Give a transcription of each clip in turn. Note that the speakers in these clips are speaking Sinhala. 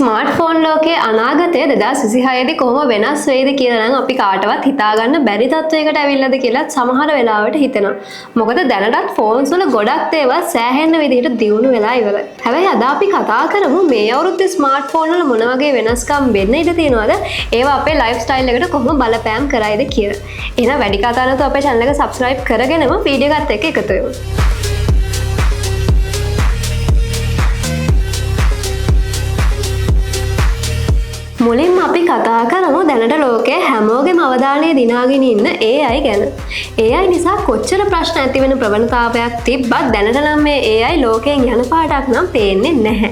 ස්මාර්ට්ෆෝන් ලෝකයේ අනාගතය 2026 දී කොහොම වෙනස් වෙයිද කියලා නම් අපි කාටවත් හිතා ගන්න බැරි තත්වයකට ඇවිල්ලාද කියලා සමහර වෙලාවට හිතෙනවා. මොකද දැනටත් ෆෝන්ස් වල ගොඩක් දේවල් සෑහෙන විදිහට දියුණු වෙලා ඉවරයි. හැබැයි අද අපි කතා කරමු මේ අවුරුද්දේ ස්මාර්ට්ෆෝන් වල මොන වගේ වෙනස්කම් වෙන්න ඉඩ තියෙනවද? ඒවා අපේ ලයිෆ් ස්ටයිල් එකට කොහොම බලපෑම් කරයිද කියලා. එහෙනම් වැඩි කතා නැතුව අපේ channel එක subscribe කරගෙනම වීඩියෝ එකත් එක්ක එකතු වෙමු. මුලින්ම අපි කතා කරමු දැනට ලෝකයේ හැමෝගෙම අවධානය දිනාගෙන ඉන්න AI ගැන. AI නිසා කොච්චර ප්‍රශ්න ඇති වෙන ප්‍රවණතාවයක් තිබ්බත් දැනට නම් මේ AI ලෝකයෙන් යන පාටක් නම් පේන්නේ නැහැ.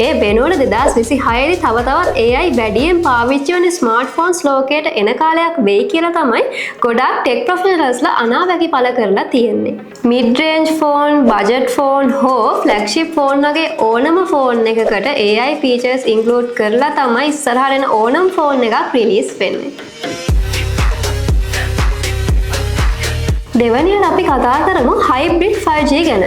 ඒ වෙනුවට 2026 දී තව තවත් AI වැඩියෙන් පාවිච්චි වෙන ස්මාර්ට්ෆෝන්ස් ලෝකයට එන කාලයක් වෙයි කියලා තමයි ගොඩාක් ටෙක් ප්‍රොෆෙෂනල්ස්ලා අනාවැකි පළ කරලා තියෙන්නේ. Mid Range phone, budget phone හෝ ෆ්ලැග්ෂිප් ෆෝන් වගේ ඕනම ෆෝන් එකකට AI ෆීචර්ස් ඉන්ක්ලූඩ් කරලා තමයි ඉස්සරහට එන ඕනම ෆෝන් එකක් රිලීස් වෙන්නේ. දෙවැනියට අපි කතා කරමු හයිබ්‍රිඩ් 5G ගැන.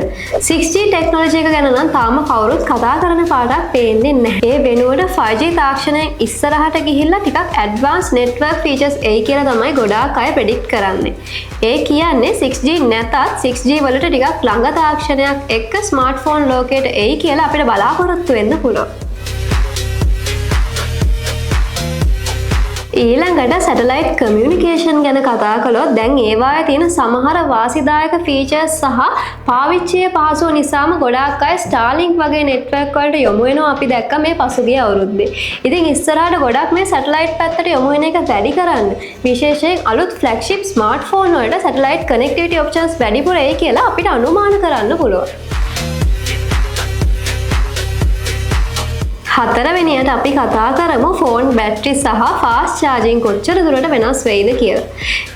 6G ටෙක්නොලොජි එක ගැන නම් තාම කවුරුත් කතා කරන පාඩක් පේන්නේ නැහැ. ඒ වෙනුවට 5G තාක්ෂණයෙන් ඉස්සරහට ගිහිල්ලා ටිකක් ඇඩ්වාන්ස් නෙට්වර්ක් ෆීචර්ස් එයි කියලා තමයි ගොඩාක් අය ප්‍රෙඩික්ට් කරන්නේ. ඒ කියන්නේ 6G නැතත් 6G වලට ටිකක් ළඟ තාක්ෂණයක් එක්ක ස්මාර්ට්ෆෝන් ලෝකයට එයි කියලා අපිට බලාපොරොත්තු වෙන්න පුළුවන්. ඊළඟට සැටලයිට් කමියුනිකේෂන් ගැන කතා කළොත් දැන් ඒවායේ තියෙන සමහර වාසිදායක ෆීචර්ස් සහ පාවිච්චියේ පහසුව නිසාම ගොඩාක් අය Starlink වගේ නෙට්වර්ක් වලට යොමු වෙනවා අපි දැක්ක මේ පසුගිය අවුරුද්දේ. ඉතින් ඉස්සරහට ගොඩක් මේ සැටලයිට් පැත්තට යොමු වෙන එක වැඩි කරන්න විශේෂයෙන් අලුත් ෆ්ලැග්ෂිප් ස්මාර්ට්ෆෝන් වලට සැටලයිට් කනෙක්ටිවිටි ඔප්ෂන්ස් වැඩිපුර එයි කියලා අපිට අනුමාන කරන්න පුළුවන්. හතරවෙනියට අපි කතා කරමු ෆෝන් බැටරි සහ ෆාස්ට් චාර්ජින් කොච්චර දුරට වෙනස් වෙයිද කියලා.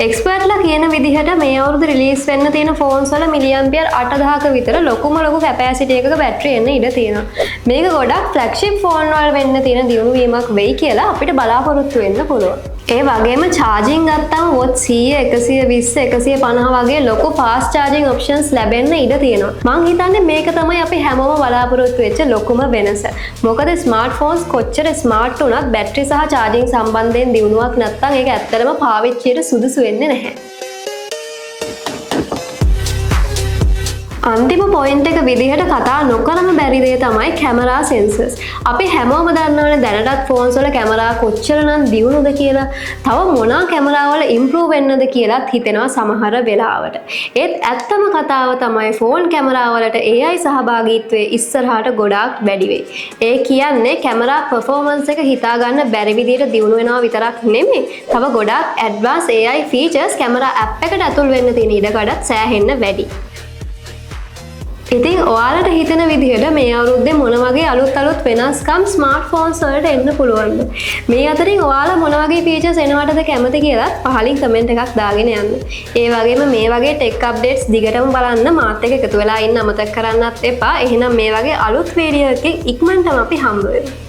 එක්ස්පර්ට්ලා කියන විදිහට මේ අවුරුදු රිලීස් වෙන්න තියෙන ෆෝන්ස් වල මිලියම්පියර් 8000ක විතර ලොකු කැපැසිටි එකක බැටරි එන්න ඉඩ තියෙනවා. මේක ගොඩක් ෆ්ලැග්ෂිප් ෆෝන් වල වෙන්න තියෙන දියුණු වීමක් වෙයි කියලා අපිට බලාපොරොත්තු වෙන්න පුළුවන්. ඒ වගේම චාර්ජින් ගත්තම වොට් 100, 120, 150 වගේ ලොකු ෆාස්ට් චාර්ජින් ඔප්ෂන්ස් ලැබෙන්න ඉඩ තියෙනවා. මං හිතන්නේ මේක තමයි අපි හැමෝම බලාපොරොත්තු වෙච්ච ලොකුම වෙනස. මොකද ස්මාර්ට්ෆෝන්ස් කොච්චර ස්මාර්ට් වුණත් බැටරි සහ චාර්ජින් සම්බන්ධයෙන් දියුණුවක් නැත්නම් ඒක ඇත්තටම පාවිච්චියට සුදුසු වෙන්නේ නැහැ. අන්තිම පොයින්ට් එක විදිහට කතා නොකරම බැරි දේ තමයි කැමරා සෙන්සර්ස්. අපි හැමෝම දන්නවනේ දැනටත් ෆෝන්ස් වල කැමරා කොච්චරනම් දියුණුද කියලා. තව මොනවා කැමරා වල ඉම්ප්‍රූව් වෙන්නද කියලාත් හිතෙනවා සමහර වෙලාවට. ඒත් ඇත්තම කතාව තමයි ෆෝන් කැමරා වලට AI සහභාගීත්වය ඉස්සරහට ගොඩාක් වැඩි වෙයි. ඒ කියන්නේ කැමරා පර්ෆෝමන්ස් එක හිතා ගන්න බැරි විදිහට දියුණු වෙනවා විතරක් නෙමෙයි. තව ගොඩාක් advance AI features camera app එකට ඇතුල් වෙන්න තියෙන ඉඩකඩත් සෑහෙන්න වැඩි. ඉතින් ඔයාලට හිතෙන විදිහට මේ අවුරුද්දේ මොන වගේ අලුත් වෙනස්කම් ස්මාර්ට්ෆෝන්ස් වලට එන්න පුළුවන්ද? මේ අතරින් ඔයාලා මොන වගේ ෆීචර්ස් එනවටද කැමති කියලා පහලින් කමෙන්ට් එකක් දාගෙන යන්න. ඒ වගේම මේ වගේ ටෙක් අප්ඩේට්ස් දිගටම බලන්න මාත් එක්ක එකතු වෙලා ඉන්න අමතක කරන්නත් එපා. එහෙනම් මේ වගේ අලුත් වීඩියෝ එකකින් ඉක්මනටම අපි හම්බ වෙමු.